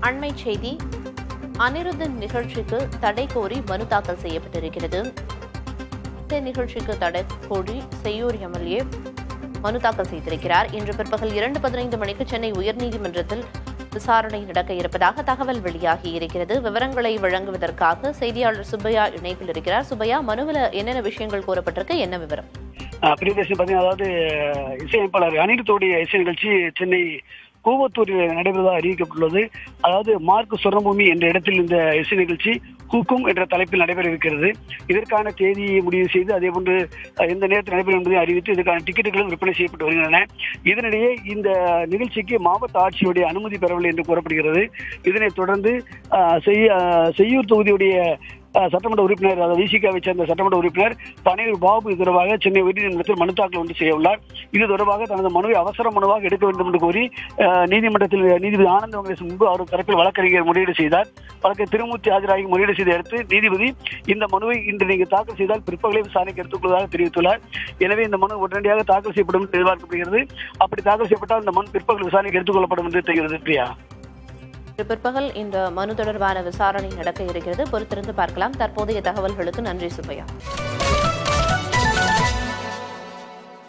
அண்மை செய்தி. அனிருத்தின் நிகழ்ச்சிக்கு தடை கோரி மனு தாக்கல் செய்யப்பட்டிருக்கிறது. நிகழ்ச்சிக்கு தடை கோரி செய்யூர் எம்எல்ஏ மனு தாக்கல் செய்திருக்கிறார். இன்று பிற்பகல் 2:15 மணிக்கு சென்னை உயர்நீதிமன்றத்தில் விசாரணை நடக்க இருப்பதாக தகவல் வெளியாகி இருக்கிறது. விவரங்களை வழங்குவதற்காக செய்தியாளர் சுப்பையா இணைப்பில் இருக்கிறார். சுப்பையா, மனுவில் என்னென்ன விஷயங்கள் கூறப்பட்டிருக்கு, என்ன விவரம்? பிரியதர்ஷன் பார்த்தீங்கன்னா, அதாவது இசையமைப்பாளர் அனிருத்தோடைய இசை நிகழ்ச்சி சென்னை கூவத்தூரில் நடைபெறுவதாக அறிவிக்கப்பட்டுள்ளது. அதாவது மார்க் சொர்ணபூமி என்ற இடத்தில் இந்த இசை நிகழ்ச்சி கூக்கும் என்ற தலைப்பில் நடைபெற இருக்கிறது. இதற்கான தேதியை முடிவு செய்து அதே போன்று எந்த நேரத்தில் நடைபெறும் என்பதை அறிவித்து இதற்கான டிக்கெட்டுகளும் விற்பனை செய்யப்பட்டு வருகின்றன. இதனிடையே இந்த நிகழ்ச்சிக்கு மாவட்ட ஆட்சியுடைய அனுமதி பெறவில்லை என்று கூறப்படுகிறது. இதனைத் தொடர்ந்து செய்யூர் தொகுதியுடைய சட்டமன்ற உறுப்பினர், அதாவது விசிகாவை சேர்ந்த சட்டமன்ற உறுப்பினர் பனையூர் பாபு இது தொடர்பாக சென்னை உயர்நீதிமன்றத்தில் மனு தாக்கல் ஒன்று செய்ய உள்ளார். இது தொடர்பாக தனது மனுவை அவசர மனுவாக எடுக்க வேண்டும் என்று கோரி நீதிமன்றத்தில் நீதிபதி ஆனந்த வெங்கடேஷ் முன்பு அவர் தரப்பில் வழக்கறிஞர் முறையீடு செய்தார். வழக்கை திருமூர்த்தி ஆஜராகி முறையீடு செய்த அடுத்து நீதிபதி இந்த மனுவை இன்று நீங்கள் தாக்கல் செய்தால் பிற்பகலை விசாரணைக்கு எடுத்துக்கொள்வதாக தெரிவித்துள்ளார். எனவே இந்த மனு உடனடியாக தாக்கல் செய்யப்படும் என்று எதிர்பார்க்கப்படுகிறது. அப்படி தாக்கல் செய்யப்பட்டால் இந்த மனு பிற்பகல் விசாரணைக்கு எடுத்துக்கொள்ளப்படும் என்று தெரிகிறது. பிரியா, பிற்பகல் இந்த மனு தொடர்பான விசாரணை நடக்க இருக்கிறது. பொறுத்திருந்து பார்க்கலாம். தற்போதைய தகவல்களுக்கு நன்றி சுப்பையா.